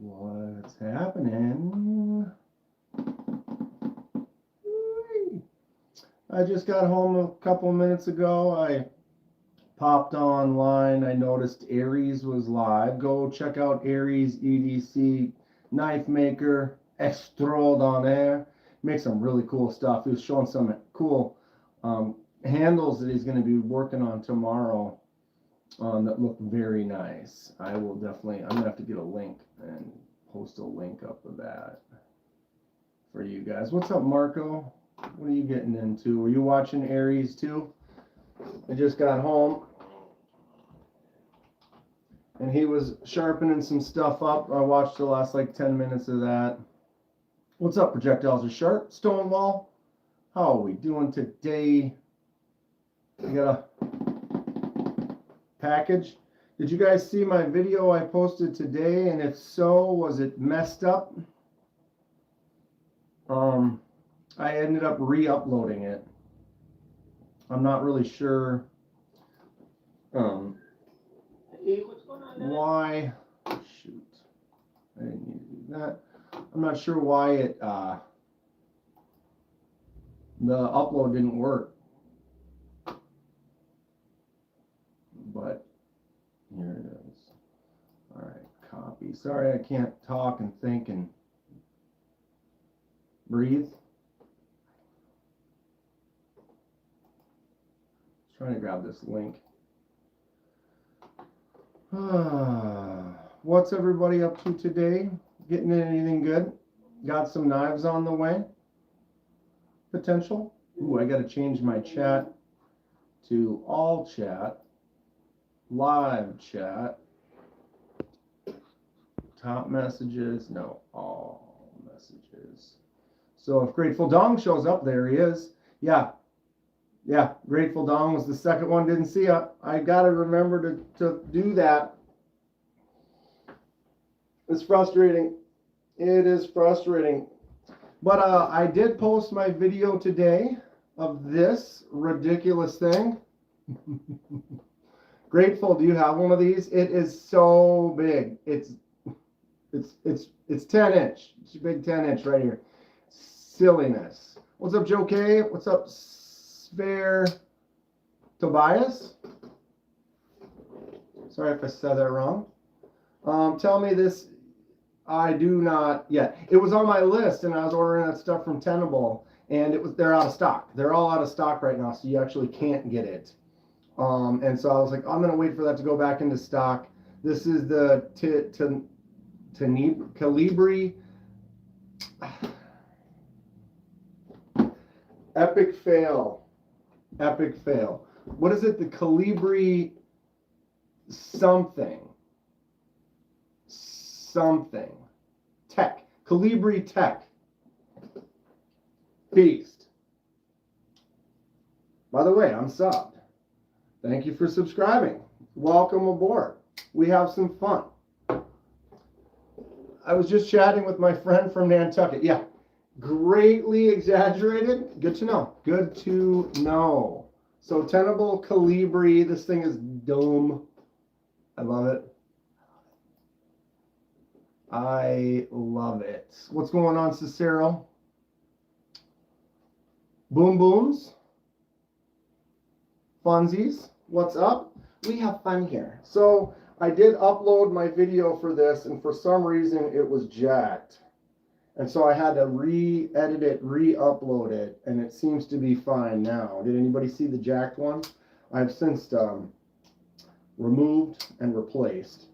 What's happening? I just got home a couple minutes ago. I popped online. I noticed Aries was live. Go check out Aries EDC knife maker extraordinaire. Makes some really cool stuff. He was showing some cool handles that he's going to be working on tomorrow that look very nice. I will definitely, I'm going to have to get a link and post a link up of that for you guys. What's up, Marco? What are you getting into? Are you watching Aries too? I just got home and he was sharpening some stuff up. I watched the last like 10 minutes of that. What's up, projectiles are sharp? Stonewall, how are we doing today? I got a package. Did you guys see my video I posted today? And if so, was it messed up? I ended up re-uploading it. I'm not really sure why. Shoot, I didn't need to do that. I'm not sure why it the upload didn't work, but here it is. All right, copy. Sorry, I can't talk and think and breathe. Trying to grab this link. What's everybody up to today? Getting anything good? Got some knives on the way? Potential? Ooh, I got to change my chat to all chat, live chat, top messages, no, all messages. So if Grateful Dong shows up, there he is. Yeah, Grateful Dong was the second one. Didn't see it. I got to remember to do that. It's frustrating. It is frustrating. But I did post my video today of this ridiculous thing. Grateful, do you have one of these? It is so big. It's 10 inch. It's a big 10 inch right here. Silliness. What's up, Joe K? What's up, Spare Tobias? Sorry if I said that wrong. Tell me this. I do not yet. It was on my list, and I was ordering that stuff from Tenable, and they're out of stock. They're all out of stock right now, so you actually can't get it. And so I was like, I'm gonna wait for that to go back into stock. This is the Calibri Epic fail. Epic fail. What is it? The Calibri something. Tech. Calibri Tech. Beast. By the way, I'm subbed. Thank you for subscribing. Welcome aboard. We have some fun. I was just chatting with my friend from Nantucket. Yeah. Greatly exaggerated. Good to know. Good to know. So Tenable Calibri. This thing is dumb. I love it. I love it. What's going on, Cicero? Boom booms. Funsies. What's up? We have fun here. So I did upload my video for this, and for some reason it was jacked. And so I had to re-edit it, re-upload it, and it seems to be fine now. Did anybody see the jacked one? I've since removed and replaced.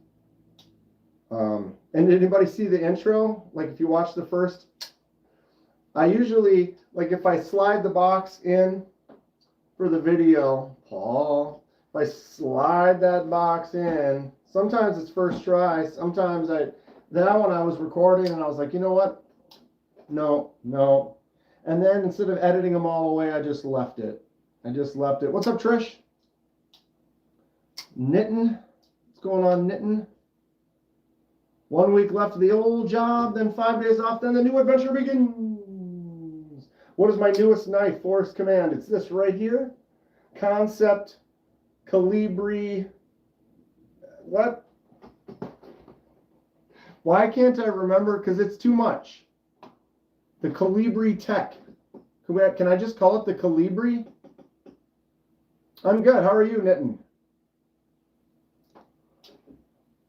And did anybody see the intro? Like if you watch the first, I usually, like if I slide the box in for the video, Paul, if I slide that box in, sometimes it's first try, sometimes that one I was recording and I was like, you know what? No. And then instead of editing them all away, I just left it. What's up, Trish? Knitting. What's going on, knitting? 1 week left of the old job, then 5 days off, then the new adventure begins. What is my newest knife, Force Command? It's this right here. Concept Calibri. What? Why can't I remember? Because it's too much. The Calibri Tech. Can I just call it the Calibri? I'm good. How are you, Nitin?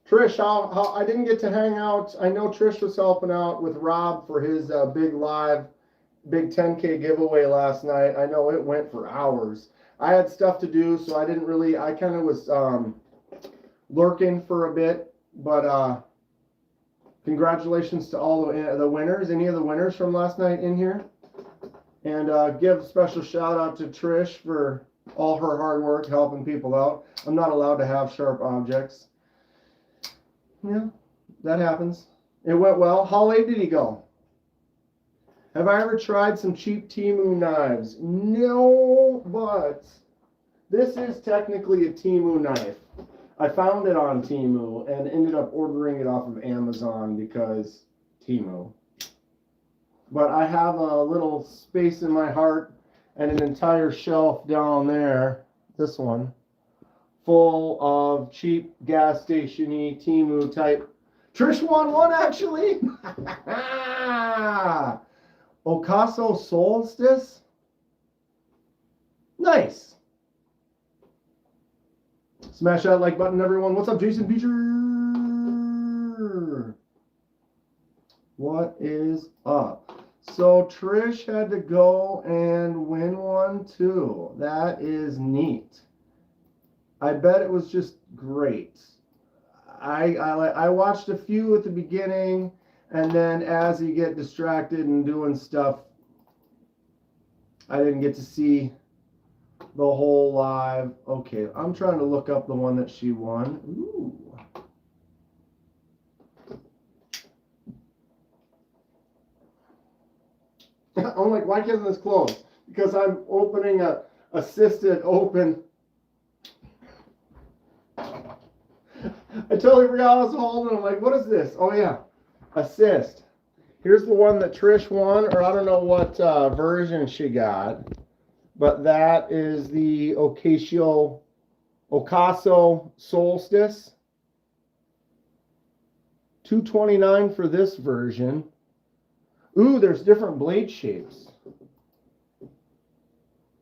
Trish, I didn't get to hang out. I know Trish was helping out with Rob for his big 10K giveaway last night. I know it went for hours. I had stuff to do, so I didn't really, I kind of was lurking for a bit, but congratulations to all the winners. Any of the winners from last night in here? And give a special shout out to Trish for all her hard work helping people out. I'm not allowed to have sharp objects. Yeah, that happens. It went well. How late did he go? Have I ever tried some cheap Temu knives? No, but this is technically a Temu knife. I found it on Temu and ended up ordering it off of Amazon because Temu. But I have a little space in my heart and an entire shelf down there, this one, full of cheap gas station-y Temu type. Trish won one actually. Ocaso Solstice. Nice. Smash that like button, everyone. What's up, Jason Beecher? What is up? So Trish had to go and win one too. That is neat. I bet it was just great. I watched a few at the beginning, and then as you get distracted and doing stuff, I didn't get to see the whole live. Okay, I'm trying to look up the one that she won. Ooh. I'm like, why can't this close? Because I'm opening a assisted open. I totally forgot I was holding. I'm like, what is this? Oh yeah, assist. Here's the one that Trish won, or I don't know what version she got, but that is the Ocaso Solstice. $229 for this version. Ooh, there's different blade shapes.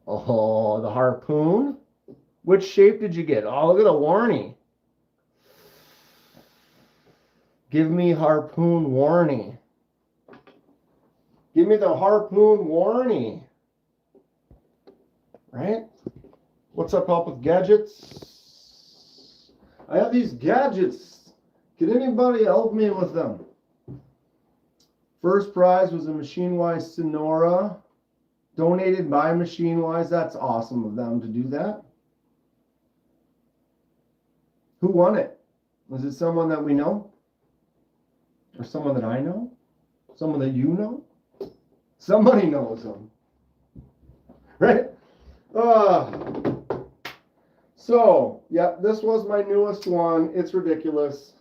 Oh, the harpoon. Which shape did you get? Oh, look at the warning. Give me harpoon warning. Give me the harpoon warning. Right? What's up, help with gadgets? I have these gadgets. Can anybody help me with them? First prize was a Machine-Wise Sonora, donated by Machine-Wise. That's awesome of them to do that. Who won it? Was it someone that we know? Or someone that I know? Someone that you know? Somebody knows them. Right? So, yeah, this was my newest one. It's ridiculous.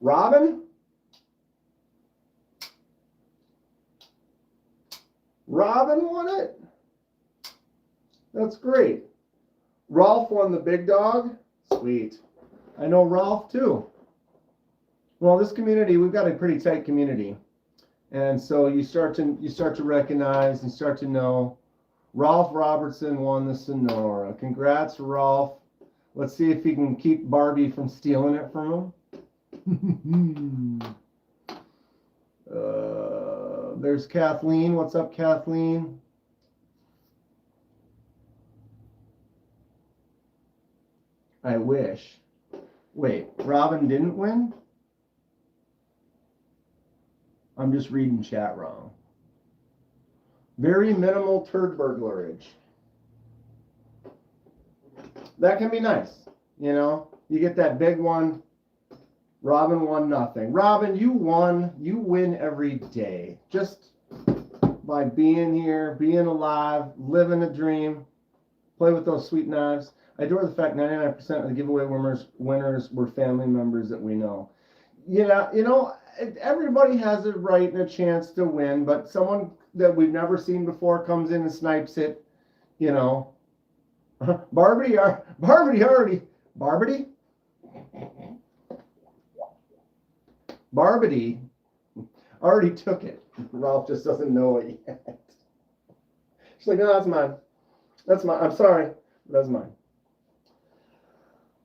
Robin? Robin won it? That's great. Ralph won the big dog? Sweet. I know Ralph too. Well, this community, we've got a pretty tight community. And so you start to recognize and start to know. Ralph Robertson won the Sonora. Congrats, Ralph. Let's see if he can keep Barbie from stealing it from him. There's Kathleen. What's up, Kathleen? I wish. Wait, Robin didn't win? I'm just reading chat wrong. Very minimal turd burglarage. That can be nice. You know, you get that big one. Robin won nothing. Robin, you won. You win every day. Just by being here, being alive, living a dream. Play with those sweet knives. I adore the fact 99% of the giveaway winners were family members that we know. Yeah, you know, everybody has a right and a chance to win, but someone that we've never seen before comes in and snipes it, you know. Barbie? Barbity already took it. Ralph just doesn't know it yet. She's like, no, that's mine. That's mine. I'm sorry. That's mine.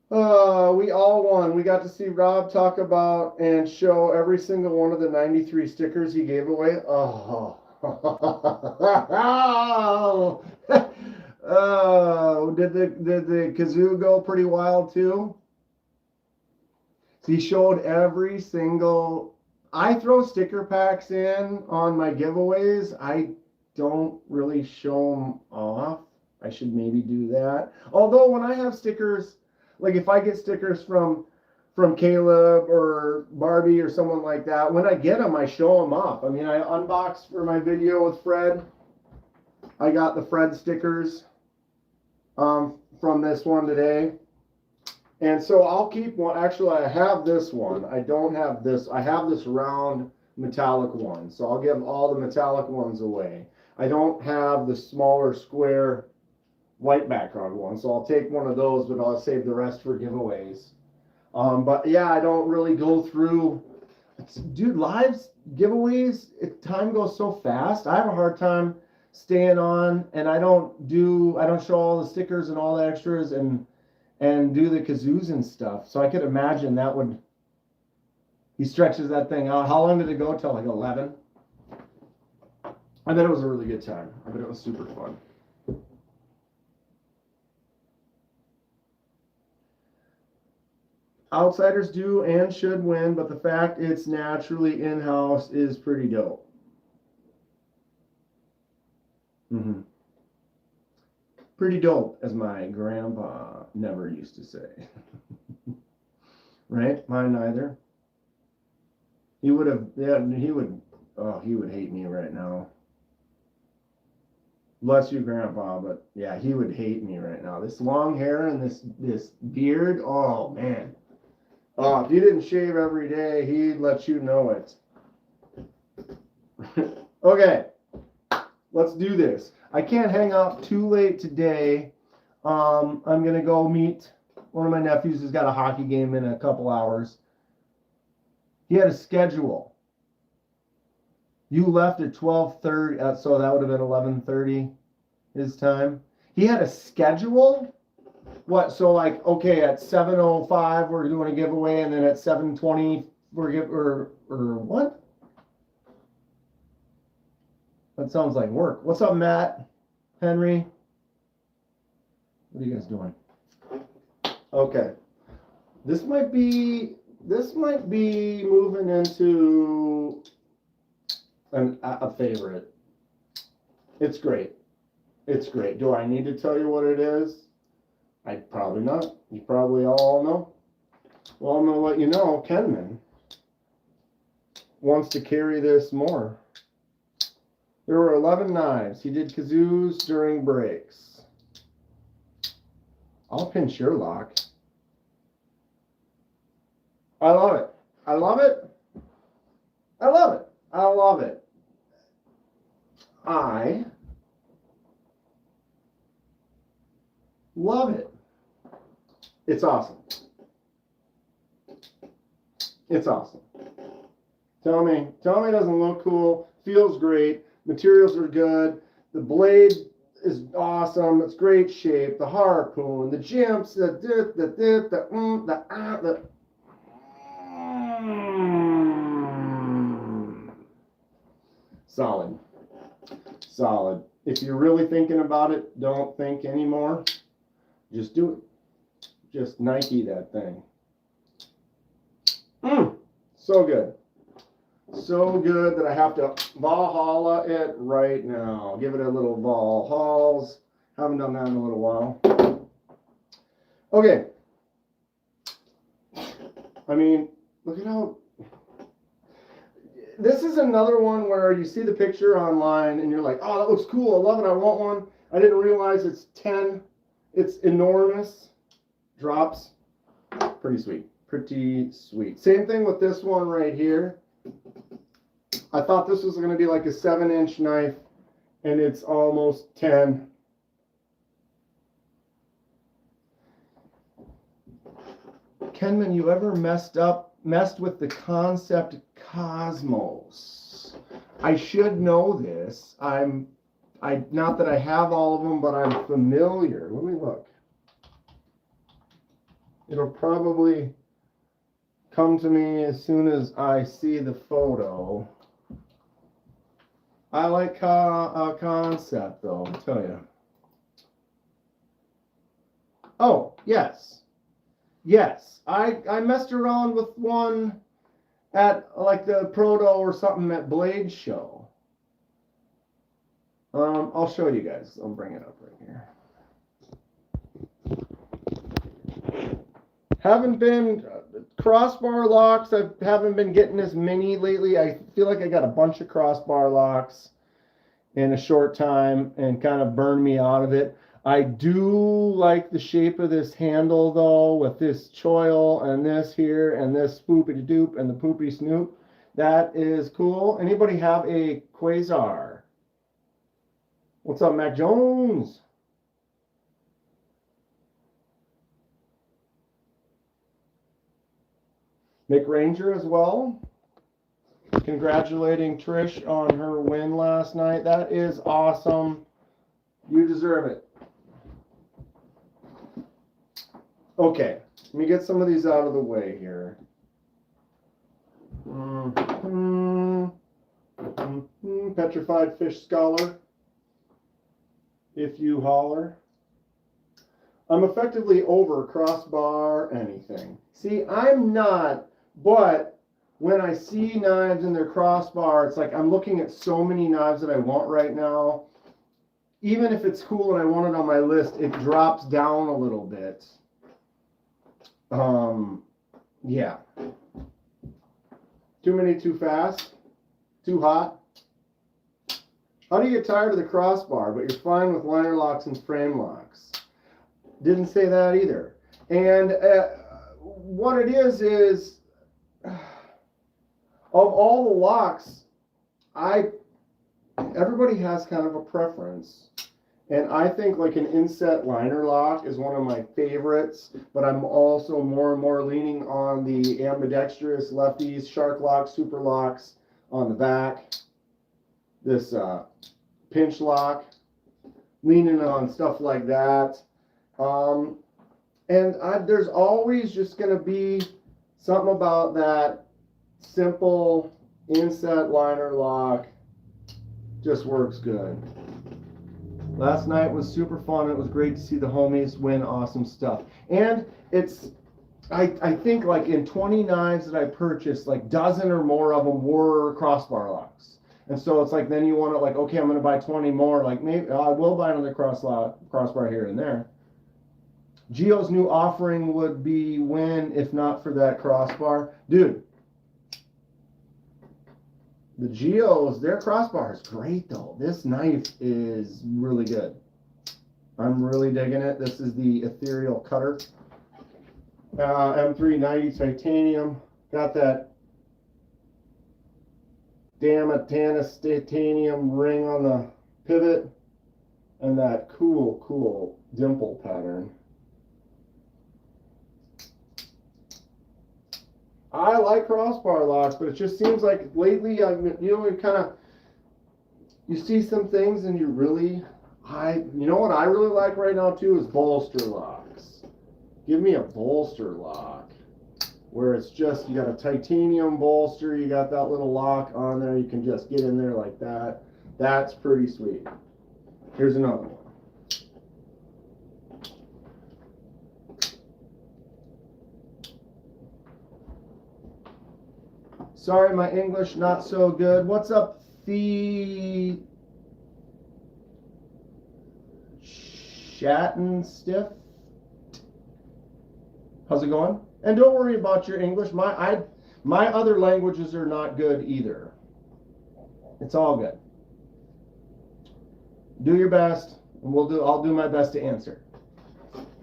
We all won. We got to see Rob talk about and show every single one of the 93 stickers he gave away. Oh. Oh, did the kazoo go pretty wild too? He showed every single. I throw sticker packs in on my giveaways. I don't really show them off. I should maybe do that. Although when I have stickers, like if I get stickers from Caleb or Barbie or someone like that, when I get them, I show them off. I mean, I unboxed for my video with Fred. I got the Fred stickers from this one today. And so I'll keep one. Actually, I have this one. I don't have this. I have this round metallic one. So I'll give all the metallic ones away. I don't have the smaller square white background one. So I'll take one of those, but I'll save the rest for giveaways. But yeah, I don't really go through. Dude, lives, giveaways, time goes so fast. I have a hard time staying on, and I don't show all the stickers and all the extras and do the kazoos and stuff. So I could imagine that would, he stretches that thing out. How long did it go till, like 11? I bet it was a really good time. I bet it was super fun. Outsiders do and should win, but the fact it's naturally in-house is pretty dope. Pretty dope, as my grandpa never used to say. Right? Mine neither. He would have, yeah, he would hate me right now. Bless you, Grandpa, but yeah, he would hate me right now. This long hair and this beard, oh man. Oh, if you didn't shave every day, he'd let you know it. Okay, let's do this. I can't hang out too late today. I'm going to go meet one of my nephews who's got a hockey game in a couple hours. He had a schedule. You left at 12:30, so that would have been 11:30 his time. He had a schedule? What, so like, okay, at 7:05 we're doing a giveaway, and then at 7:20 or what? That sounds like work. What's up, Matt? Henry? What are you guys doing? Okay. This might be moving into a favorite. It's great. It's great. Do I need to tell you what it is? I probably not. You probably all know. Well, I'm going to let you know. Kenman wants to carry this more. There were 11 knives. He did kazoos during breaks. I'll pinch your lock. I love it. I love it. I love it. I love it. I love it. It's awesome. It's awesome. Tell me it doesn't look cool. Feels great. Materials are good. The blade is awesome. It's great shape. The harpoon, the jimps, Solid. Solid. If you're really thinking about it, don't think anymore. Just do it. Just Nike that thing. So good. So good that I have to Valhalla it right now. Give it a little Valhalls. Haven't done that in a little while. Okay. I mean, look at how... This is another one where you see the picture online and you're like, oh, that looks cool. I love it. I want one. I didn't realize it's 10. It's enormous. Drops. Pretty sweet. Pretty sweet. Same thing with this one right here. I thought this was going to be like a 7-inch knife, and it's almost 10. Kenman, you ever messed up messed with the Concept Cosmos. I should know this. Not that I have all of them, but I'm familiar. Let me look. It'll probably come to me as soon as I see the photo. I like Concept, though, I'll tell you. Oh, yes. Yes. I messed around with one at like the Proto or something at Blade Show. I'll show you guys. I'll bring it up right here. Haven't been crossbar locks. I haven't been getting as many lately. I feel like I got a bunch of crossbar locks in a short time and kind of burned me out of it. I do like the shape of this handle though, with this choil and this here and this spoopity doop and the poopy snoop. That is cool. Anybody have a Quasar? What's up, Mac Jones? Mick Ranger as well. Congratulating Trish on her win last night. That is awesome. You deserve it. Okay, let me get some of these out of the way here. Petrified Fish Scholar, if you holler. I'm effectively over crossbar anything. See, I'm not, but when I see knives in their crossbar, it's like I'm looking at so many knives that I want right now. Even if it's cool and I want it on my list, it drops down a little bit. Yeah. Too many too fast? Too hot? How do you get tired of the crossbar, but you're fine with liner locks and frame locks? Didn't say that either. And what it is of all the locks, everybody has kind of a preference. And I think like an inset liner lock is one of my favorites, but I'm also more and more leaning on the ambidextrous lefties, shark locks, super locks on the back. This pinch lock, leaning on stuff like that. There's always just going to be something about that simple inset liner lock. Just works good. Last night was super fun. It was great to see the homies win awesome stuff. And it's, I think like in 20 knives that I purchased, like dozen or more of them were crossbar locks. And so it's like, then you want to like, okay, I'm going to buy 20 more. Like maybe I will buy another crossbar here and there. Geo's new offering would be when, if not for that crossbar. Dude, the Geos, their crossbar is great though. This knife is really good. I'm really digging it. This is the Ethereal Cutter. M390 titanium. Got that Damatanus titanium ring on the pivot. And that cool dimple pattern. I like crossbar locks, but it just seems like lately, you see some things and you really, you know what I really like right now too is bolster locks. Give me a bolster lock where it's just, you got a titanium bolster, you got that little lock on there, you can just get in there like that. That's pretty sweet. Here's another one. Sorry, my English not so good. What's up, the Shattenstiff? How's it going? And don't worry about your English. My other languages are not good either. It's all good. Do your best, and I'll do my best to answer.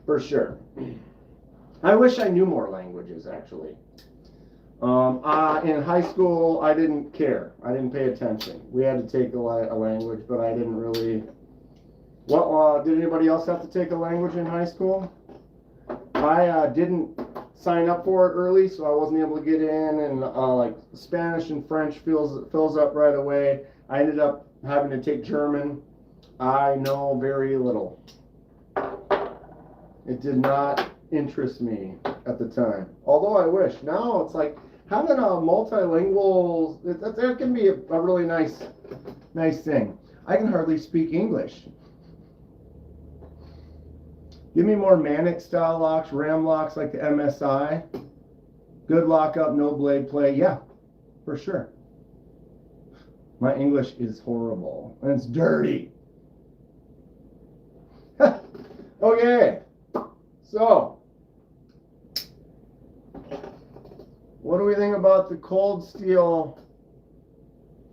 For sure. I wish I knew more languages, actually. In high school, I didn't care. I didn't pay attention. We had to take a language, but I didn't really. Did anybody else have to take a language in high school? I didn't sign up for it early, so I wasn't able to get in, and like Spanish and French fills up right away. I ended up having to take German. I know very little. It did not interest me at the time. Although I wish. Now it's like having a multilingual, that can be a really nice thing. I can hardly speak English. Give me more Manic style locks, ram locks like the MSI. Good lockup, no blade play. Yeah, for sure. My English is horrible and it's dirty. Okay, so what do we think about the Cold Steel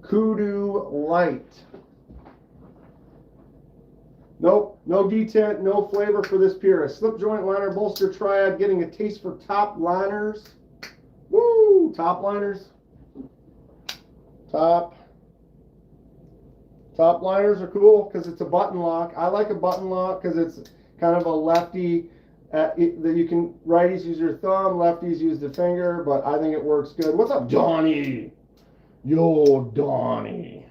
Kudu Light? Nope, no detent, no flavor for this purist. Slip joint liner bolster triad, getting a taste for top liners. Woo, top liners. Top liners are cool because it's a button lock. I like a button lock because it's kind of a lefty. That you can, righties use your thumb, lefties use the finger, but I think it works good. What's up, Donnie? Yo, Donnie,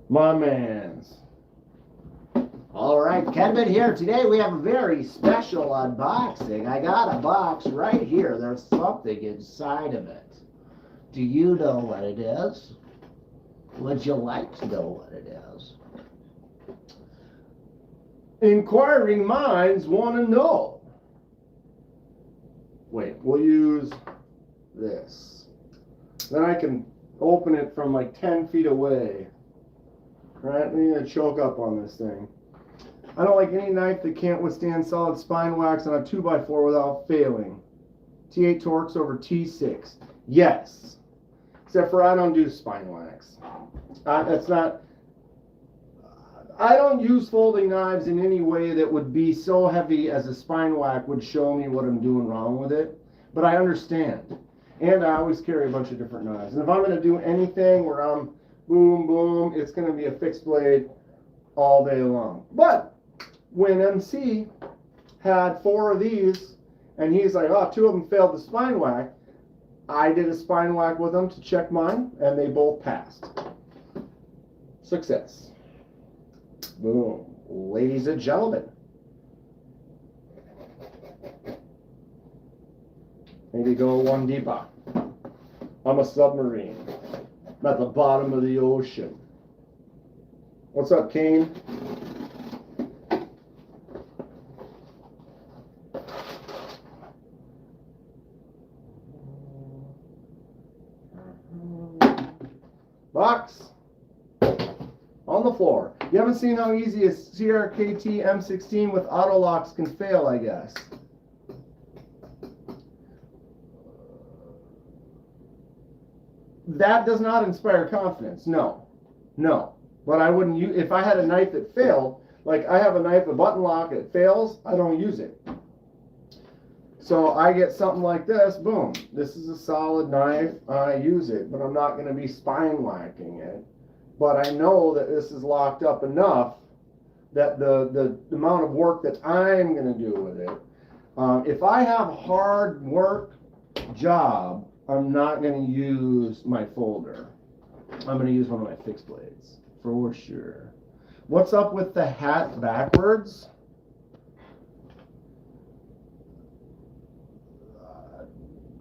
my man's. All right, Kenman here. Today we have a very special unboxing. I got a box right here. There's something inside of it. Do you know what it is? Would you like to know what it is? Inquiring minds want to know. Wait, we'll use this. Then I can open it from like 10 feet away. Right? We need to choke up on this thing. I don't like any knife that can't withstand solid spine wax on a 2x4 without failing. T8 Torx over T6. Yes. Except for I don't do spine wax. That's not... I don't use folding knives in any way that would be so heavy as a spine whack would show me what I'm doing wrong with it. But I understand. And I always carry a bunch of different knives. And if I'm going to do anything where I'm boom, boom, it's going to be a fixed blade all day long. But when MC had 4 of these, and he's like, oh, 2 of them failed the spine whack, I did a spine whack with them to check mine, and they both passed. Success. Boom. Ladies and gentlemen. Maybe go one deeper. I'm a submarine. I'm at the bottom of the ocean. What's up, Kane? Box on the floor. You haven't seen how easy a CRKT M16 with auto locks can fail, I guess. That does not inspire confidence. No. No. But I wouldn't use, if I had a knife that failed, like I have a knife, a button lock, it fails, I don't use it. So I get something like this, boom. This is a solid knife, I use it, but I'm not going to be spine whacking it. But I know that this is locked up enough that the amount of work that I'm going to do with it, if I have a hard work job, I'm not going to use my folder. I'm going to use one of my fixed blades, for sure. What's up with the hat backwards?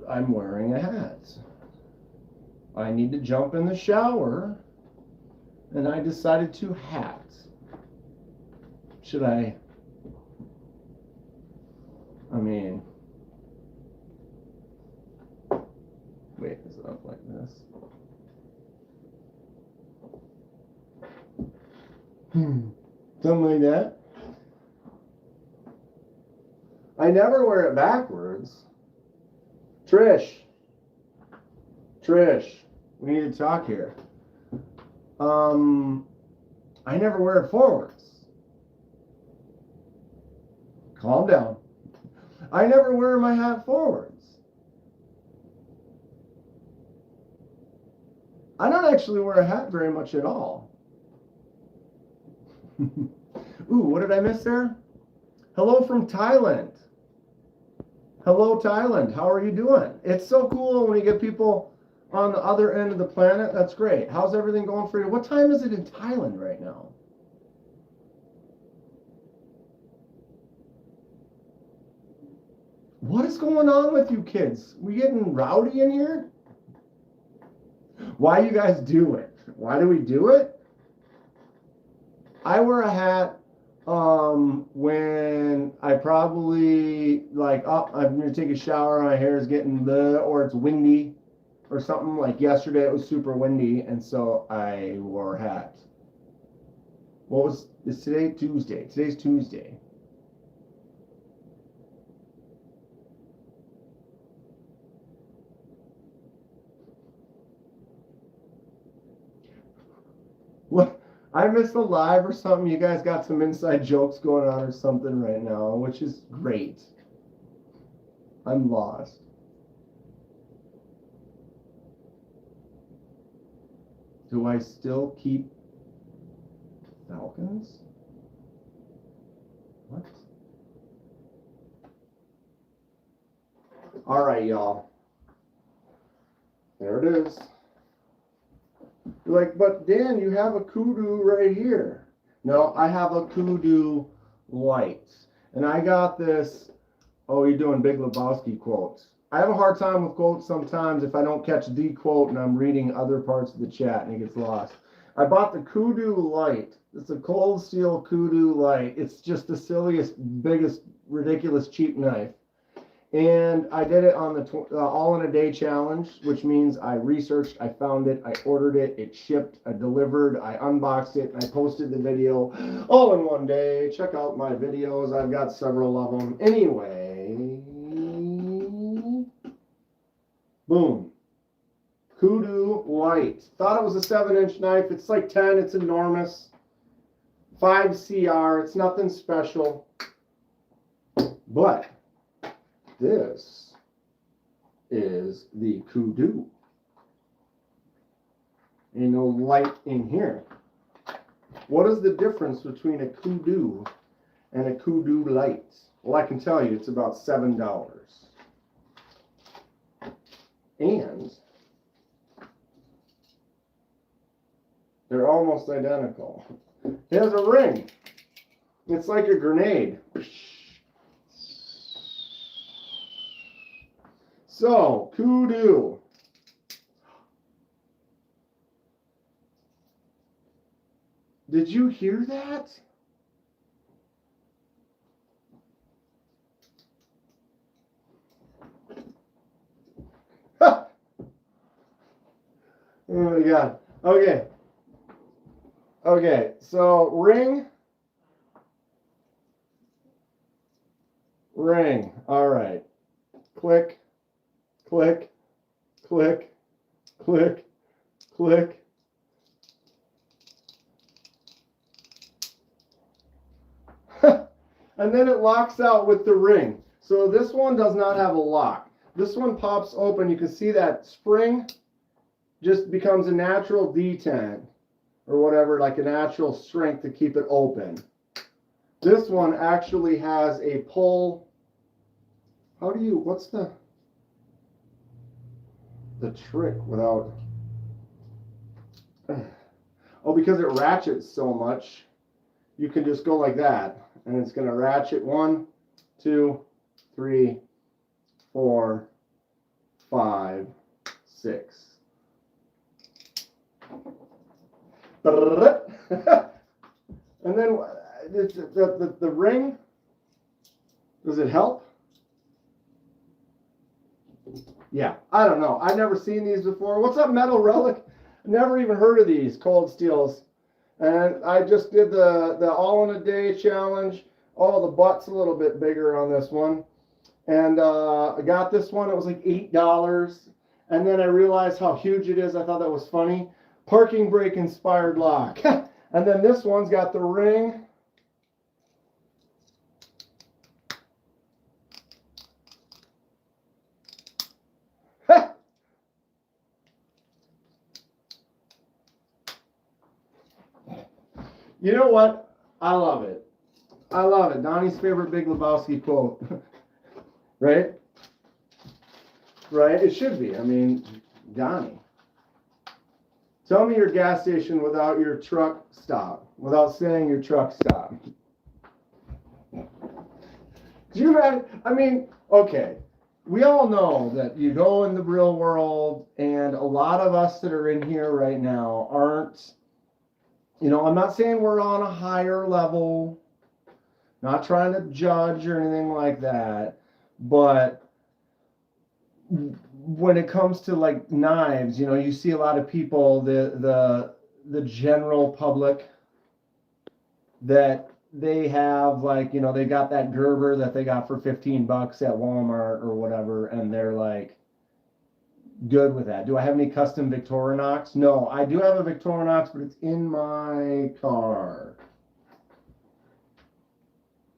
I'm wearing a hat. I need to jump in the shower, and I decided to hat. Should I mean, wait, is it up like this? Something like that. I never wear it backwards. Trish, we need to talk here. I never wear it forwards. Calm down. I never wear my hat forwards. I don't actually wear a hat very much at all. Ooh, what did I miss there? Hello from Thailand. Hello, Thailand. How are you doing? It's so cool when you get people on the other end of the planet. That's great. How's everything going for you? What time is it in Thailand right now? What is going on with you kids? We getting rowdy in here? Why you guys do it? Why do we do it? I wear a hat when I probably like, oh, I'm gonna take a shower, my hair is getting the, or it's windy or something. Like yesterday it was super windy and so I wore a hat. Is today Tuesday? Today's Tuesday. What? I missed a live or something. You guys got some inside jokes going on or something right now, which is great. I'm lost. Do I still keep Falcons? What? All right, y'all. There it is. You're like, but Dan, you have a kudu right here. No, I have a kudu light. And I got this, oh, you're doing Big Lebowski quotes. I have a hard time with quotes sometimes if I don't catch the quote and I'm reading other parts of the chat and it gets lost. I bought the kudu light. It's a cold steel kudu light. It's just the silliest, biggest, ridiculous, cheap knife. And I did it on the all in a day challenge, which means I researched, I found it, I ordered it, it shipped, I delivered, I unboxed it, and I posted the video all in one day. Check out my videos. I've got several of them. Anyway, boom. Kudu light. Thought it was a 7-inch knife. It's like 10. It's enormous. 5 CR. It's nothing special. But this is the kudu. Ain't no light in here. What is the difference between a kudu and a kudu light? Well, I can tell you it's about $7. And they're almost identical. It has a ring. It's like a grenade. So, kudu. Did you hear that? Oh my God. Okay. Okay, so ring. Ring. All right. Click. Click, click, click, click. And then it locks out with the ring. So this one does not have a lock. This one pops open. You can see that spring just becomes a natural detent or whatever, like a natural strength to keep it open. This one actually has a pull. How do you, what's the trick without, oh, because it ratchets so much, you can just go like that and it's going to ratchet 1, 2, 3, 4, 5, 6. And then the ring, does it help? Yeah, I don't know. I've never seen these before. What's up, Metal Relic? Never even heard of these cold steels. And I just did the all in a day challenge. Oh, the butt's a little bit bigger on this one. And I got this one. It was like $8. And then I realized how huge it is. I thought that was funny. Parking brake inspired lock. And then this one's got the ring. You know what? I love it. I love it. Donnie's favorite Big Lebowski quote. Right? right? It should be. I mean, Donnie. Tell me your gas station without your truck stop, without saying your truck stop. Do you imagine? I mean, okay. We all know that you go in the real world, and a lot of us that are in here right now aren't, I'm not saying we're on a higher level, not trying to judge or anything like that, but when it comes to like knives, you see a lot of people, the general public, that they have like, they got that Gerber that they got for $15 at Walmart or whatever, and they're like good with that. Do I have any custom Victorinox? No, I do have a Victorinox, but it's in my car,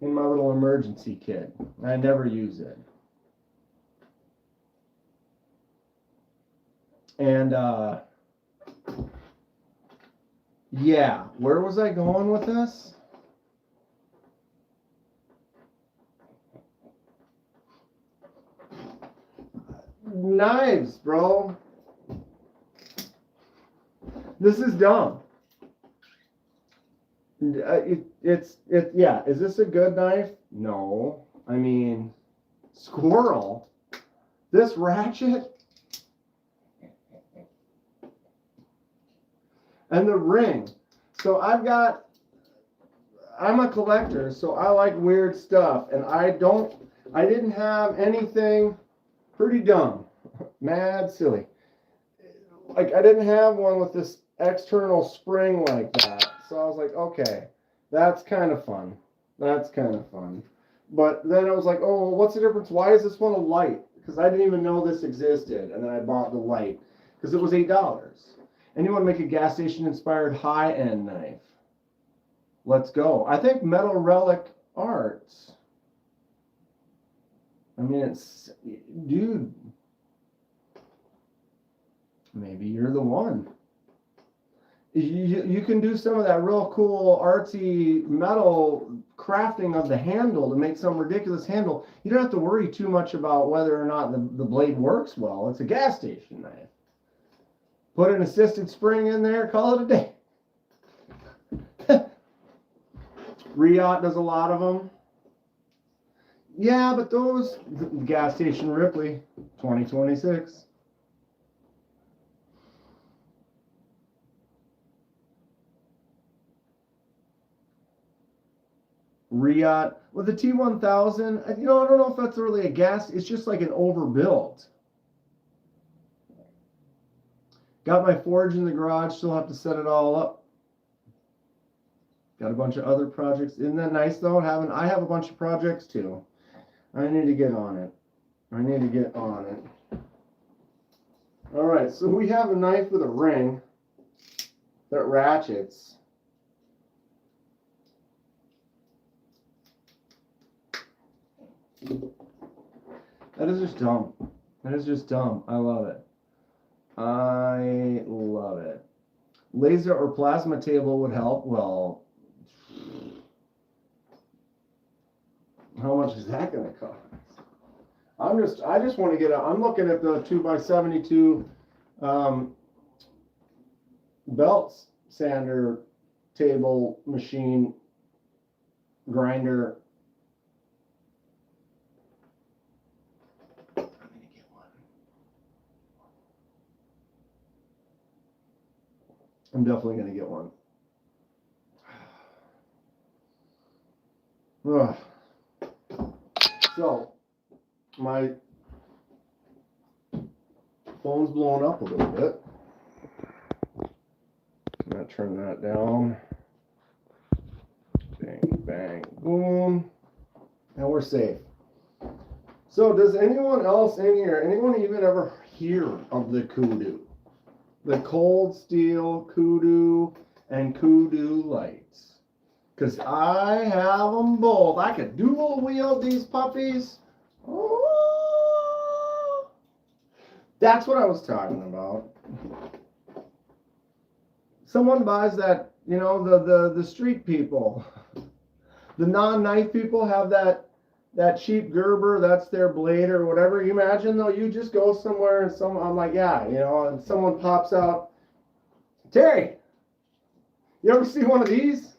in my little emergency kit. I never use it. And yeah, where was I going with this? Knives, bro. This is dumb. Yeah. Is this a good knife? No. I mean, squirrel. This ratchet. And the ring. So I'm a collector, so I like weird stuff. And I didn't have anything pretty dumb. Mad silly. Like, I didn't have one with this external spring like that. So I was like, okay, that's kind of fun. That's kind of fun. But then I was like, oh, what's the difference? Why is this one a light? Because I didn't even know this existed. And then I bought the light because it was $8. And you want to make a gas station inspired high-end knife. Let's go. I think Metal Relic Arts. I mean, it's, dude, maybe you're the one. You can do some of that real cool artsy metal crafting of the handle to make some ridiculous handle. You don't have to worry too much about whether or not the blade works well. It's a gas station knife. Put an assisted spring in there, call it a day. Riot does a lot of them. Yeah, but those, gas station Ripley, 2026. Riot, with the T1000, I don't know if that's really a gas, it's just like an overbuilt. Got my forge in the garage, still have to set it all up. Got a bunch of other projects. Isn't that nice though? I have a bunch of projects too. I need to get on it. All right, so we have a knife with a ring that ratchets. That is just dumb. I love it. Laser or plasma table would help. Well, how much is that going to cost? I just want to get I'm looking at the 2x72 belts sander table machine grinder. I'm going to get one. I'm definitely going to get one. Ugh. So, my phone's blowing up a little bit. I'm going to turn that down. Bang, bang, boom. And we're safe. So, does anyone else in here, anyone even ever hear of the Kudu? The cold steel Kudu and Kudu lights. Because I have them both. I could dual wield these puppies. Oh, that's what I was talking about. Someone buys that, the street people. The non-knife people have that that cheap Gerber, that's their blade or whatever. You imagine though, you just go somewhere and I'm like, yeah, you know, and someone pops out, Terry, you ever see one of these?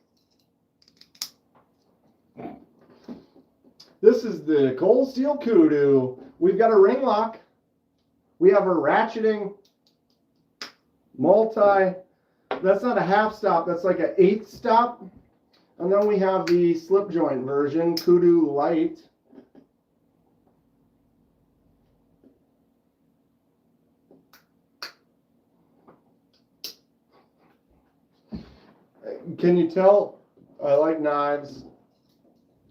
This is the Cold Steel Kudu. We've got a ring lock. We have a ratcheting that's not a half stop, that's like an 8th stop. And then we have the slip joint version, Kudu Light. Can you tell I like knives?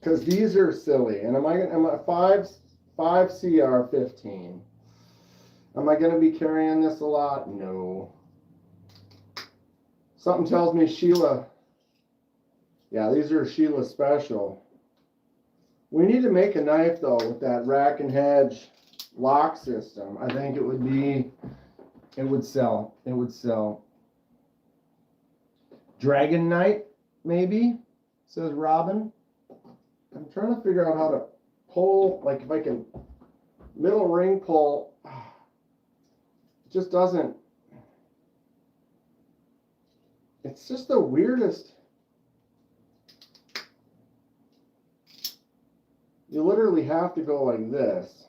Because these are silly. And am I 5 CR15? Am I going to be carrying this a lot? No. Something tells me Sheila. Yeah, these are Sheila special. We need to make a knife though with that rack and hedge lock system. I think it would sell. It would sell. Dragon Knight, maybe, says Robin. I'm trying to figure out how to pull, like if I can middle ring pull. It just doesn't. It's just the weirdest. You literally have to go like this.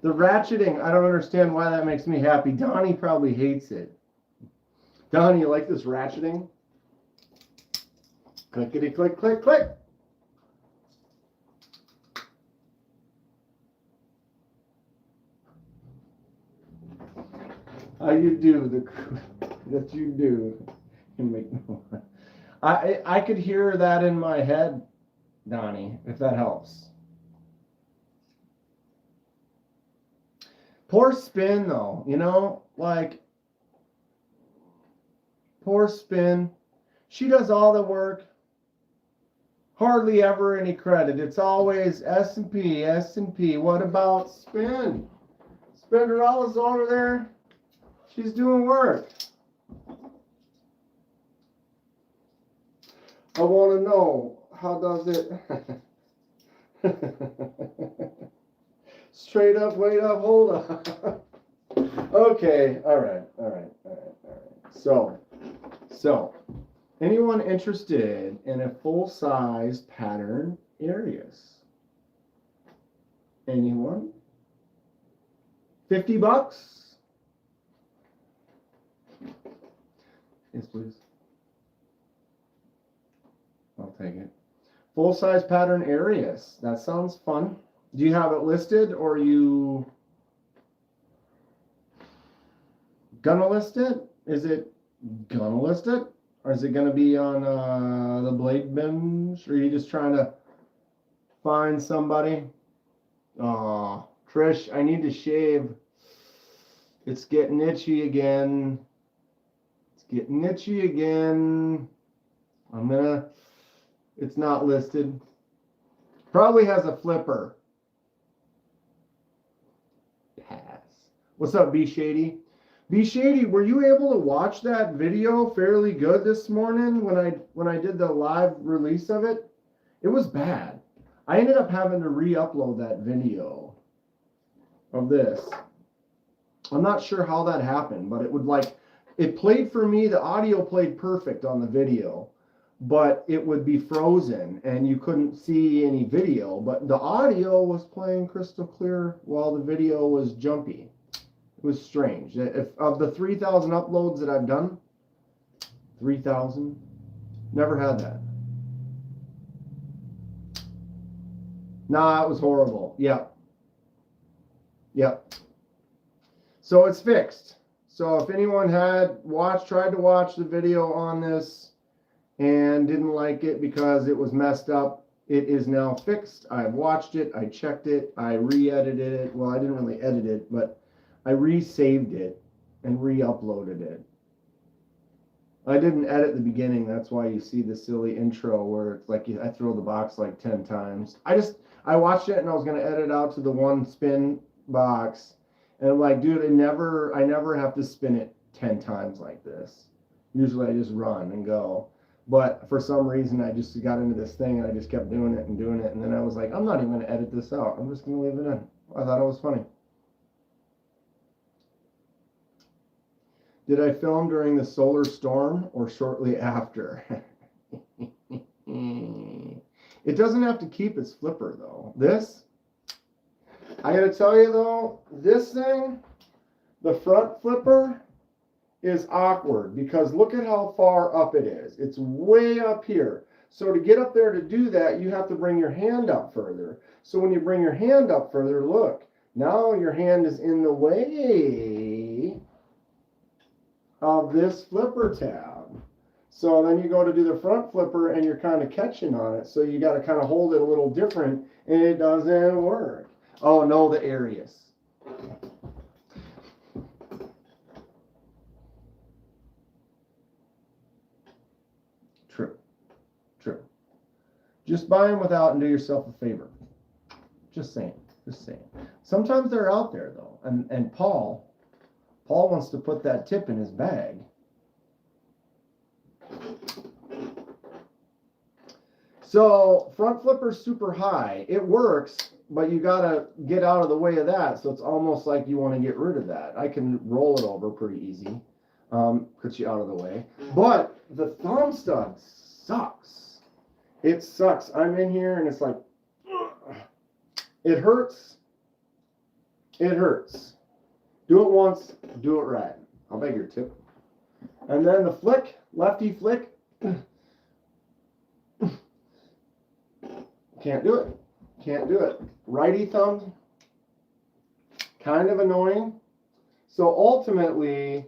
The ratcheting, I don't understand why that makes me happy. Donnie probably hates it. Donnie, you like this ratcheting? Clickety click, click, click. How you do that you do. You make no. I could hear that in my head, Donnie, if that helps. Poor spin though, you know, like poor spin. She does all the work. Hardly ever any credit. It's always S&P, S&P. What about spin? Spinderella's over there. She's doing work. I want to know, how does it? Straight up, wait up, hold up. Okay, all right. So, anyone interested in a full-size pattern Arius? Anyone? $50? Yes, please. I'll take it. Full-size pattern Arius. That sounds fun. Do you have it listed, or are you gonna list it? Is it gonna list it? Or is it gonna be on the blade bench? Or are you just trying to find somebody? Aw, Trish, I need to shave. It's getting itchy again. It's not listed. Probably has a flipper. Pass. What's up, B Shady? B Shady, were you able to watch that video fairly good this morning when I did the live release of it? It was bad. I ended up having to re-upload that video of this. I'm not sure how that happened, but it played for me, the audio played perfect on the video, but it would be frozen and you couldn't see any video, but the audio was playing crystal clear while the video was jumpy. It was strange. If of the 3,000 uploads that I've done, 3,000, never had that. Nah, it was horrible. Yep. So it's fixed. So if anyone had tried to watch the video on this and didn't like it because it was messed up, it is now fixed. I've watched it, I checked it, I re-edited it. Well, I didn't really edit it, but I re-saved it and re-uploaded it. I didn't edit the beginning, that's why you see the silly intro where it's like I throw the box like 10 times. I watched it and I was going to edit out to the one spin box. And I'm like, dude, I never have to spin it 10 times like this. Usually I just run and go. But for some reason, I just got into this thing and I just kept doing it. And then I was like, I'm not even going to edit this out. I'm just going to leave it in. I thought it was funny. Did I film during the solar storm or shortly after? It doesn't have to keep its flipper though. This, I got to tell you though, this thing, the front flipper is awkward because look at how far up it is. It's way up here. So to get up there to do that, you have to bring your hand up further. So when you bring your hand up further, look, now your hand is in the way of this flipper tab. So then you go to do the front flipper and you're kind of catching on it. So you got to kind of hold it a little different and it doesn't work. Oh no, the Arius. True. True. Just buy them without and do yourself a favor. Just saying. Just saying. Sometimes they're out there though. And Paul wants to put that tip in his bag. So front flipper's super high. It works, but you gotta get out of the way of that. So it's almost like you want to get rid of that. I can roll it over pretty easy. Put you out of the way. But the thumb stud sucks. It sucks. I'm in here and it's like, ugh. It hurts. It hurts. Do it once, do it right. I'll beg your tip. And then the flick, lefty flick. Can't do it. Can't do it. Righty thumb, kind of annoying. So ultimately,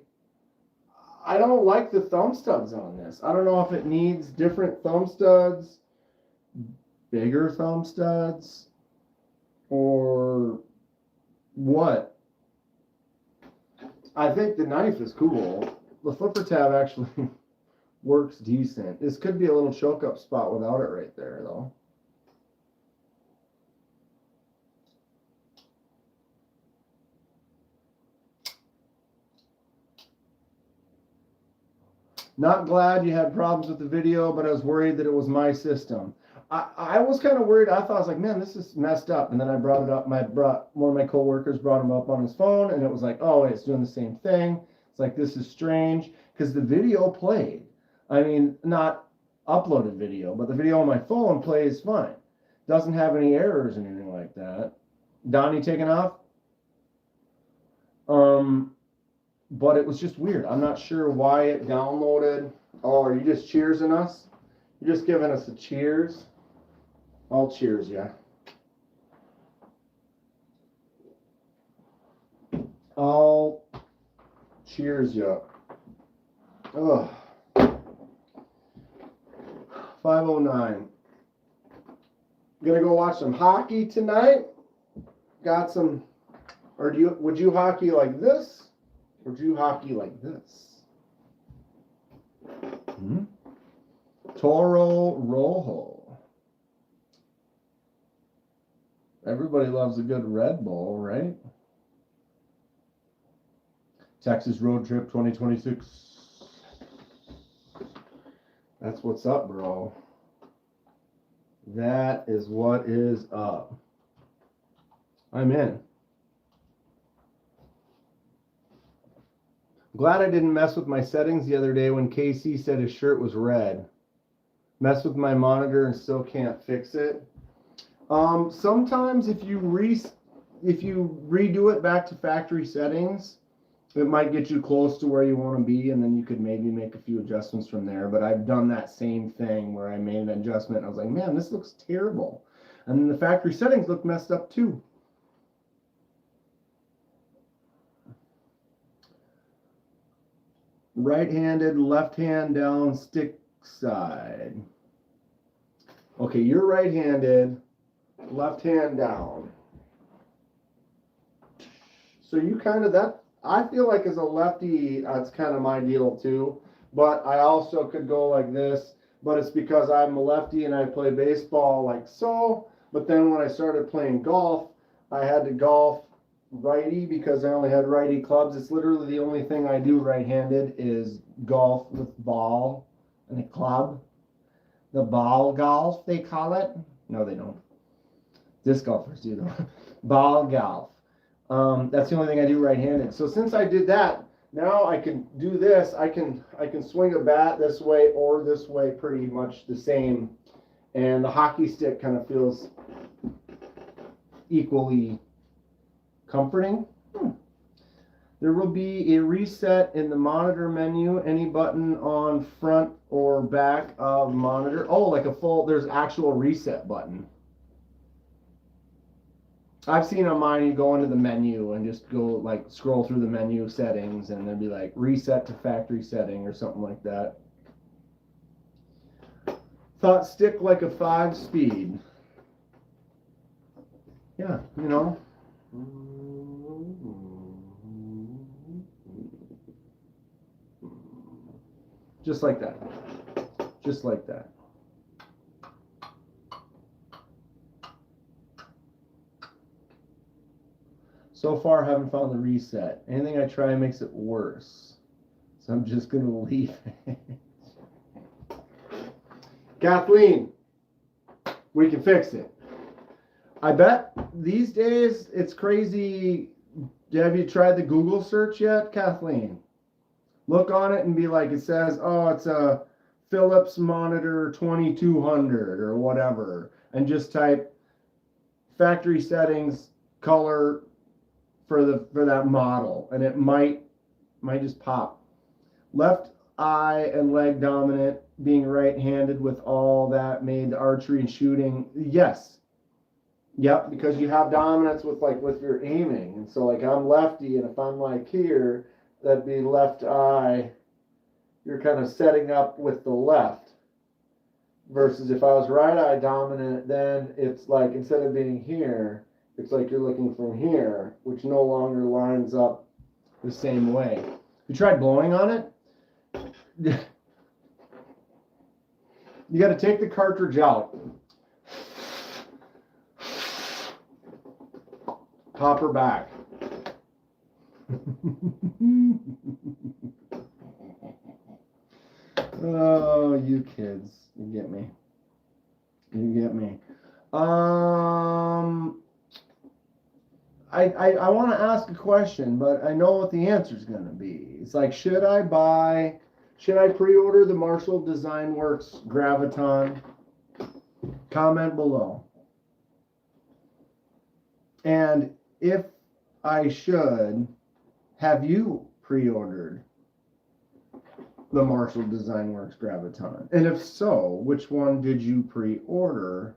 I don't like the thumb studs on this. I don't know if it needs different thumb studs, bigger thumb studs, or what. I think the knife is cool. The flipper tab actually works decent. This could be a little choke up spot without it right there though. Not glad you had problems with the video, but I was worried that it was my system. I was kind of worried. I thought, I was like, man, this is messed up. And then I brought it up. One of my coworkers brought him up on his phone, and it was like, oh, it's doing the same thing. It's like, this is strange, because the video played. I mean, not uploaded video, but the video on my phone plays fine. Doesn't have any errors or anything like that. Donnie taken off? But it was just weird. I'm not sure why it downloaded. Oh, are you just cheersing us? You're just giving us a cheers? I'll cheers ya. I'll cheers ya. Ugh. 5:09. Gonna go watch some hockey tonight. Got some, or would you hockey like this? Or would you hockey like this? Toro Rojo. Everybody loves a good Red Bull, right? Texas Road Trip 2026. That's what's up, bro. That is what is up. I'm in. Glad I didn't mess with my settings the other day when KC said his shirt was red. Mess with my monitor and still can't fix it. Sometimes if you redo it back to factory settings, it might get you close to where you want to be, and then you could maybe make a few adjustments from there. But I've done that same thing where I made an adjustment and I was like, man, this looks terrible. And then the factory settings look messed up too. Right-handed, left hand down, stick side. Okay, you're right-handed, left hand down. So you kind of, that, I feel like as a lefty, that's kind of my deal too. But I also could go like this, but it's because I'm a lefty and I play baseball like so. But then when I started playing golf, I had to golf righty because I only had righty clubs. It's literally the only thing I do right-handed is golf with ball and a club. The ball golf, they call it. No, they don't. Disc golfers do though. Ball golf. That's the only thing I do right-handed. So since I did that, now I can do this. I can swing a bat this way or this way, pretty much the same. And the hockey stick kind of feels equally comforting. There will be a reset in the monitor menu. Any button on front or back of monitor. Oh, like a full, there's actual reset button. I've seen on mine, you go into the menu and just go like scroll through the menu settings and there'd be like reset to factory setting or something like that. Thought stick like a 5-speed. Yeah, you know. Just like that. Just like that. So far, haven't found the reset. Anything I try makes it worse. So I'm just going to leave it. Kathleen, we can fix it. I bet these days it's crazy. Have you tried the Google search yet, Kathleen? Look on it and be like, it says, oh, it's a Philips monitor 2200 or whatever. And just type factory settings, color, for that model, and it might just pop. Left eye and leg dominant, being right-handed with all that made archery and shooting. Yes. Yep, because you have dominance with your aiming. And so like I'm lefty, and if I'm like here, that'd be left eye. You're kind of setting up with the left. Versus if I was right eye dominant, then it's like instead of being here, it's like you're looking from here, which no longer lines up the same way. You tried blowing on it? You got to take the cartridge out. Pop her back. Oh, you kids. You get me. You get me. I want to ask a question, but I know what the answer is going to be. It's like, should I pre-order the Marshall Design Works Graviton? Comment below. And if I should, have you pre-ordered the Marshall Design Works Graviton? And if so, which one did you pre-order?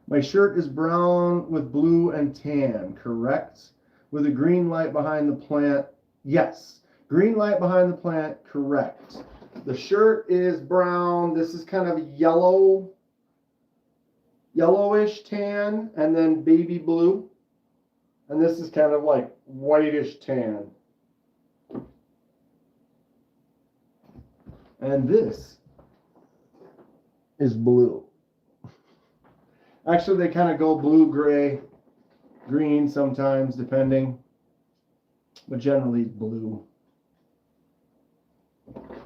My shirt is brown with blue and tan, correct? With a green light behind the plant, yes. Green light behind the plant, correct. The shirt is brown. This is kind of yellowish tan, and then baby blue. And this is kind of like whitish tan. And this is blue. Actually, they kind of go blue, gray, green sometimes, depending. But generally, blue.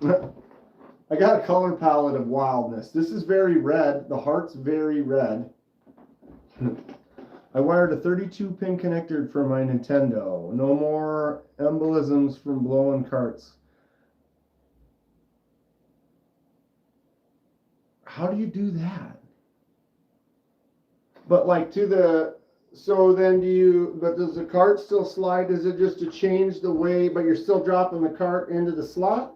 I got a color palette of wildness. This is very red. The heart's very red. I wired a 32-pin connector for my Nintendo. No more embolisms from blowing carts. How do you do that? But like so then does the cart still slide? Is it just to change the way, but you're still dropping the cart into the slot?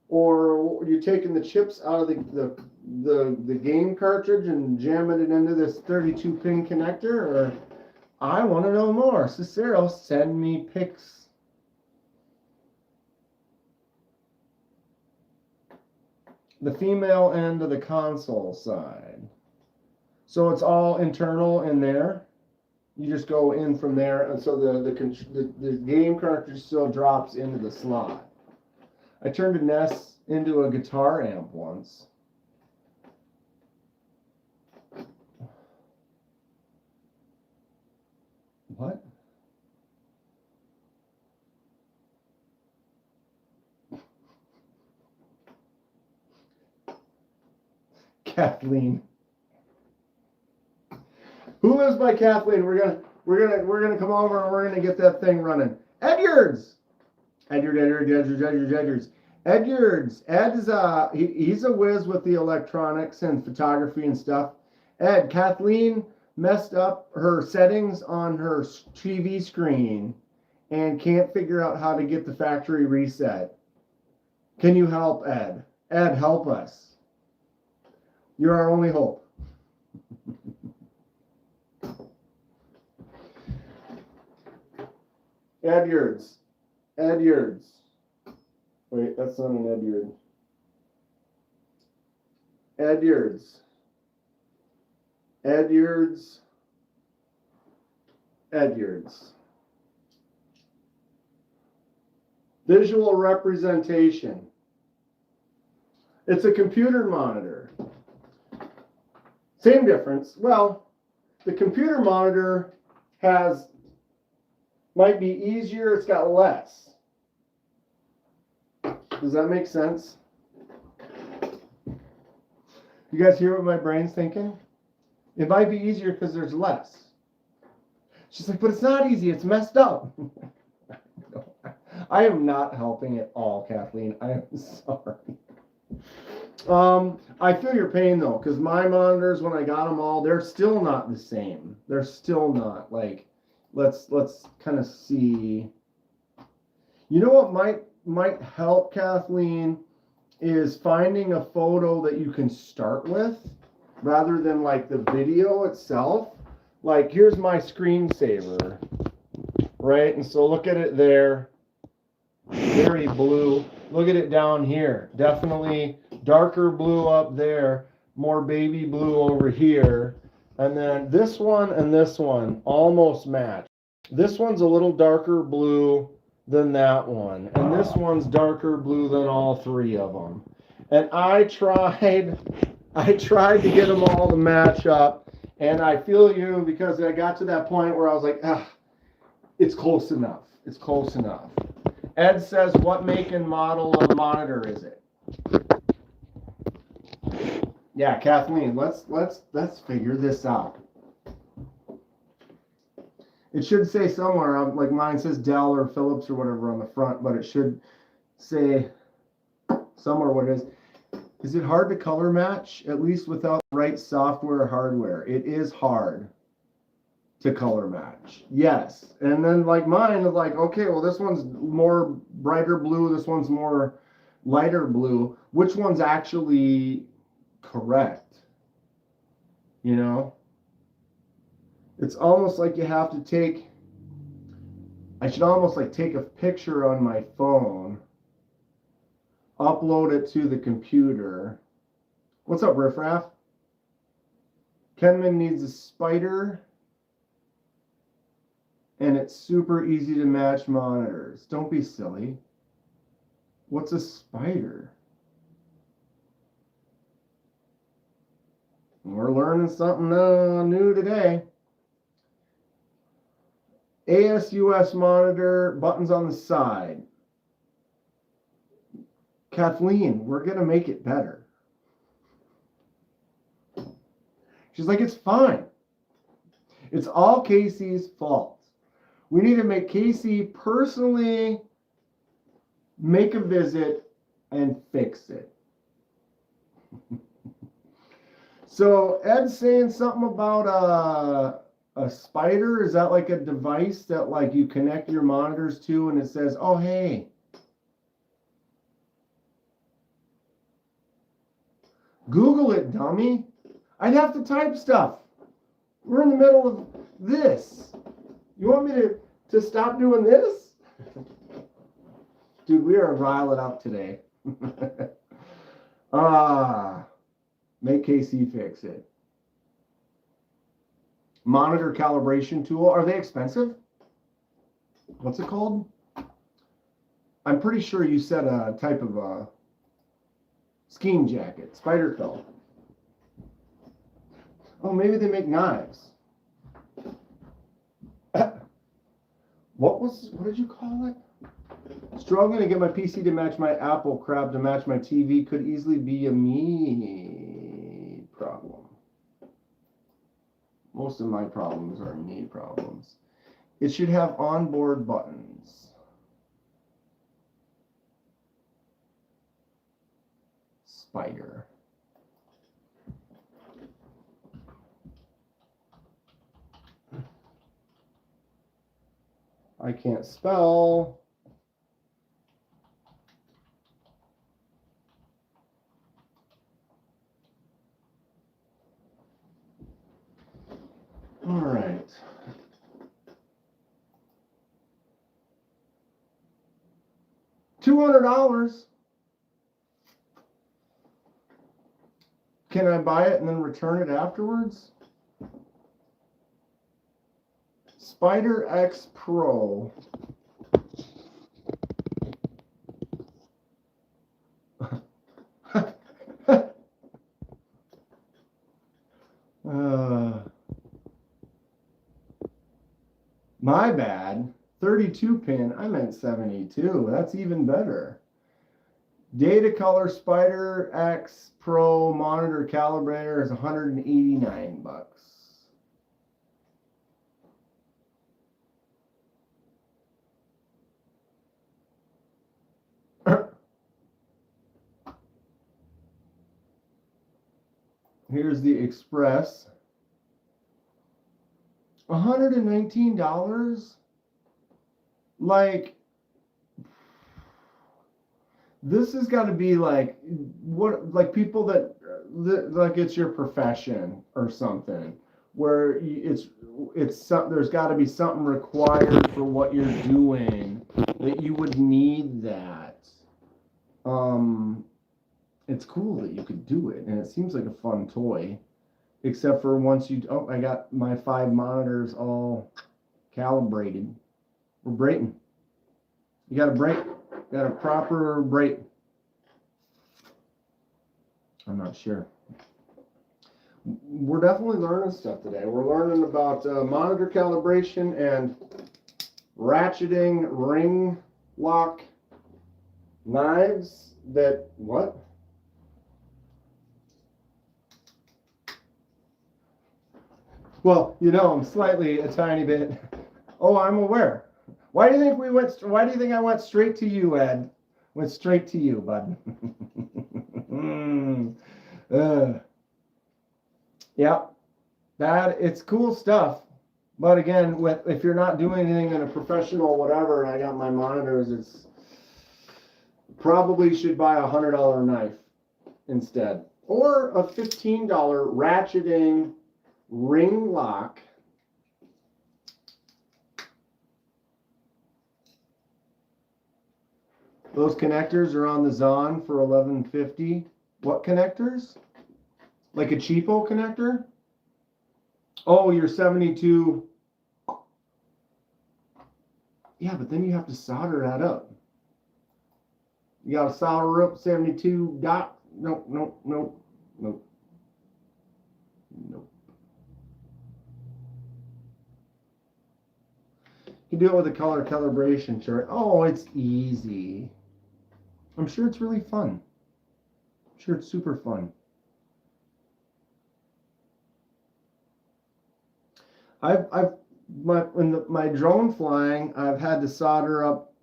Or are you taking the chips out of the game cartridge and jamming it into this 32-pin connector? Or I want to know more. Cicero, send me pics. The female end of the console side. So it's all internal in there. You just go in from there, and so the game cartridge still drops into the slot. I turned a NES into a guitar amp once. What? Kathleen. Who lives by Kathleen? We're gonna come over and we're gonna get that thing running. Edwards. Edwards. Ed is he's a whiz with the electronics and photography and stuff. Ed, Kathleen messed up her settings on her TV screen and can't figure out how to get the factory reset. Can you help, Ed? Ed, help us. You're our only hope. Edwards. Wait, that's not an Edyard. Edwards. Visual representation. It's a computer monitor. Same difference. Well, the computer monitor might be easier, it's got less. Does that make sense? You guys hear what my brain's thinking? It might be easier because there's less. She's like, but it's not easy, it's messed up. I am not helping at all, Kathleen. I am sorry. I feel your pain though, because my monitors, when I got them all, they're still not the same. They're still not. Like, let's kind of see. You know what might help, Kathleen, is finding a photo that you can start with rather than like the video itself. Like, here's my screensaver, right? And so look at it there. Very blue. Look at it down here. Definitely darker blue up there, more baby blue over here. And then this one and this one almost match. This one's a little darker blue than that one. And this one's darker blue than all three of them. And I tried to get them all to match up. And I feel you, because I got to that point where I was like, it's close enough. It's close enough. Ed says, what make and model of monitor is it? Yeah, Kathleen, let's figure this out. It should say somewhere, like mine says Dell or Philips or whatever on the front, but it should say somewhere what it is. Is it hard to color match, at least without the right software or hardware? It is hard to color match. Yes. And then like mine is like, okay, well, this one's more brighter blue, this one's more lighter blue. Which one's actually correct? You know? It's almost like you have to take, I should almost like take a picture on my phone, upload it to the computer. What's up, Riff Raff? Kenman needs a spider, and it's super easy to match monitors. Don't be silly. What's a spider? We're learning something new today. ASUS monitor, buttons on the side. Kathleen, we're going to make it better. She's like, it's fine. It's all Casey's fault. We need to make Casey personally make a visit and fix it. So Ed's saying something about a spider. Is that like a device that like you connect your monitors to and it says, oh, hey. Google it, dummy. I'd have to type stuff. We're in the middle of this. You want me to stop doing this? Dude, we are riling up today. Make KC fix it. Monitor calibration tool. Are they expensive? What's it called? I'm pretty sure you said a type of a skiing jacket. Spyderco. Oh, maybe they make knives. What did you call it? Struggling to get my PC to match my Apple crap to match my TV could easily be a me problem. Most of my problems are knee problems. It should have onboard buttons. Spider. I can't spell. All right. $200. Can I buy it and then return it afterwards? Spider X Pro. My bad. 32 pin. I meant 72. That's even better. Data color Spider X Pro monitor calibrator is $189. Here's the Express. $119? Like, this has got to be like, what, like people that, like it's your profession or something, where it's there's got to be something required for what you're doing that you would need that. It's cool that you could do it, and it seems like a fun toy, except for once you, oh, I got my 5 monitors all calibrated. We're braking. You got to brake. Got a proper brake. I'm not sure. We're definitely learning stuff today. We're learning about monitor calibration and ratcheting ring lock knives that, what? Well, you know, I'm slightly a tiny bit. Oh, I'm aware. Why do you think why do you think I went straight to you, Ed? Went straight to you, bud. Yeah, it's cool stuff. But again, if you're not doing anything in a professional whatever, and I got my monitors, it's probably should buy a $100 knife instead, or a $15 ratcheting ring lock. Those connectors are on the Zon for $11.50. What connectors? Like a cheapo connector? Oh, you're 72. Yeah, but then you have to solder that up. You got to solder up 72 dot. Nope. You do it with a color calibration chart. Oh, it's easy. I'm sure it's really fun. I'm sure it's super fun. My drone flying, I've had to solder up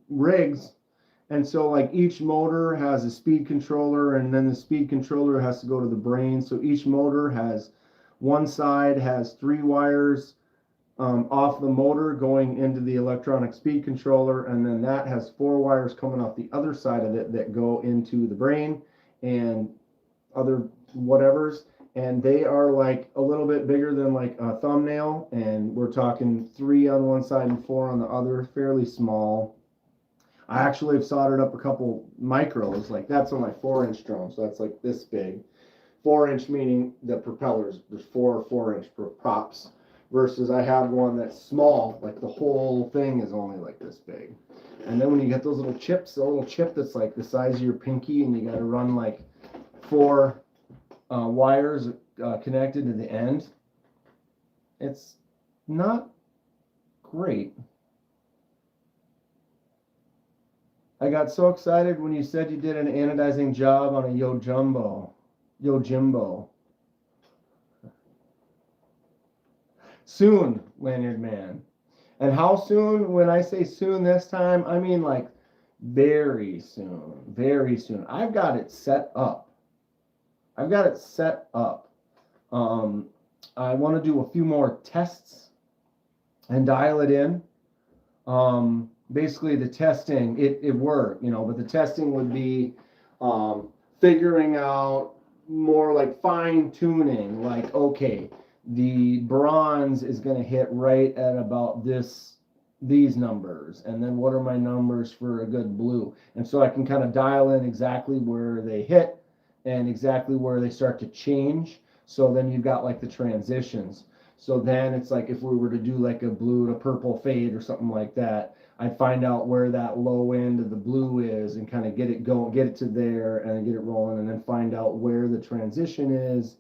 rigs, and so like each motor has a speed controller, and then the speed controller has to go to the brain. So each motor has, one side has 3 wires off the motor going into the electronic speed controller, and then that has 4 wires coming off the other side of it that go into the brain and other whatevers, and they are like a little bit bigger than like a thumbnail, and we're talking 3 on one side and 4 on the other, fairly small. I actually have soldered up a couple micros, like that's on my 4-inch drone, so that's like this big. 4-inch meaning the propellers, there's 4 4-inch props. Versus I have one that's small, like the whole thing is only like this big. And then when you get those little chips, a little chip that's like the size of your pinky, and you got to run like 4 wires connected to the end, it's not great. I got so excited when you said you did an anodizing job on a Yo Jumbo. Yo, Jimbo. Soon, Lanyard Man. And how soon? When I say soon this time, I mean like very soon. Very soon. I've got it set up. I've got it set up. I want to do a few more tests and dial it in. Basically, the testing, it worked, you know, but the testing would be figuring out more like fine tuning, like, okay, the bronze is going to hit right at about these numbers, and then what are my numbers for a good blue? And so I can kind of dial in exactly where they hit and exactly where they start to change. So then you've got like the transitions. So then it's like if we were to do like a blue to purple fade or something like that, I'd find out where that low end of the blue is and kind of get it going, get it to there and get it rolling, and then find out where the transition is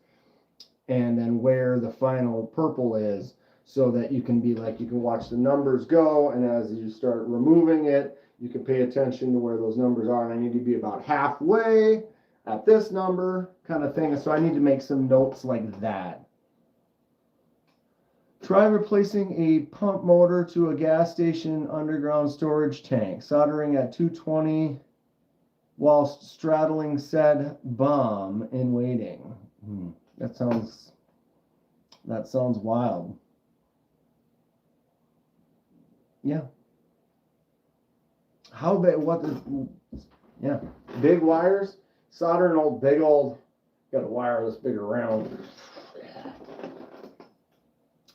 and then where the final purple is, so that you can be like, you can watch the numbers go, and as you start removing it, you can pay attention to where those numbers are. And I need to be about halfway at this number kind of thing. So I need to make some notes like that. Try replacing a pump motor to a gas station underground storage tank, soldering at 220 while straddling said bomb in waiting. That sounds wild. Yeah. How big? What is? Yeah. Big wires. Solder an old big old. Got a wire this big around.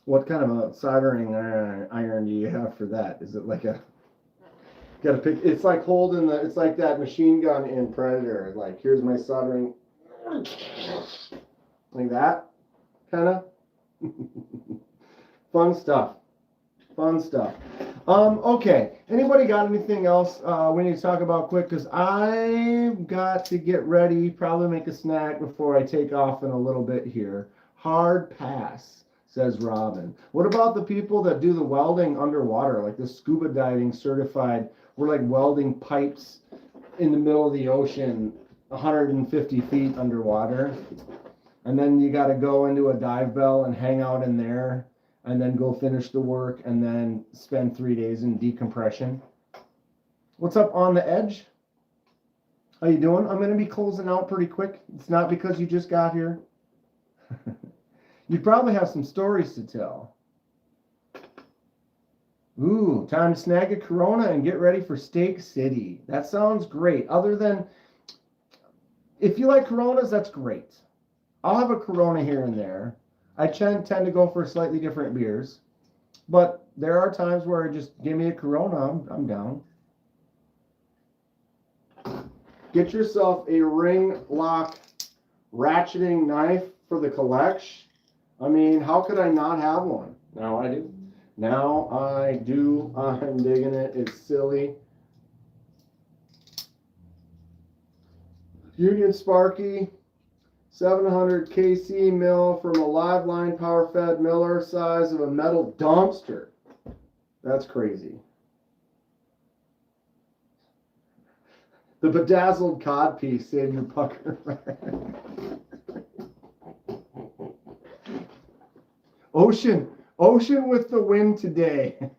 What kind of a soldering iron do you have for that? Is it like a? Got to pick. It's like holding the. It's like that machine gun in Predator. Like, here's my soldering. Like that, kind of. Fun stuff. Fun stuff. Okay. Anybody got anything else we need to talk about quick? Because I've got to get ready, probably make a snack before I take off in a little bit here. Hard pass, says Robin. What about the people that do the welding underwater, like the scuba diving certified? We're like welding pipes in the middle of the ocean, 150 feet underwater. And then you got to go into a dive bell and hang out in there, and then go finish the work, and then spend 3 days in decompression. What's up on the edge? How you doing? I'm going to be closing out pretty quick. It's not because you just got here. You probably have some stories to tell. Ooh, time to snag a Corona and get ready for Steak City. That sounds great. Other than, if you like Coronas, that's great. I'll have a Corona here and there. I tend to go for slightly different beers. But there are times where just give me a Corona, I'm down. Get yourself a ring lock ratcheting knife for the collection. I mean, how could I not have one? Now I do. Now I do. I'm digging it. It's silly. Union Sparky. 700 kc mill from a live line power fed miller, size of a metal dumpster. That's crazy. The bedazzled cod piece saved your pucker. Ocean with the wind today.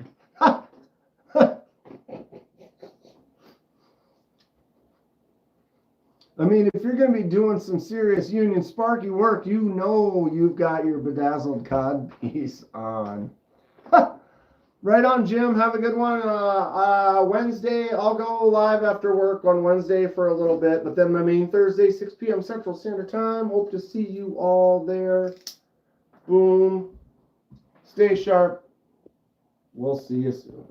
I mean, if you're going to be doing some serious Union Sparky work, you know you've got your bedazzled cod piece on. Right on, Jim. Have a good one. Wednesday, I'll go live after work on Wednesday for a little bit, but then my main Thursday, 6 p.m. Central Standard Time. Hope to see you all there. Boom. Stay sharp. We'll see you soon.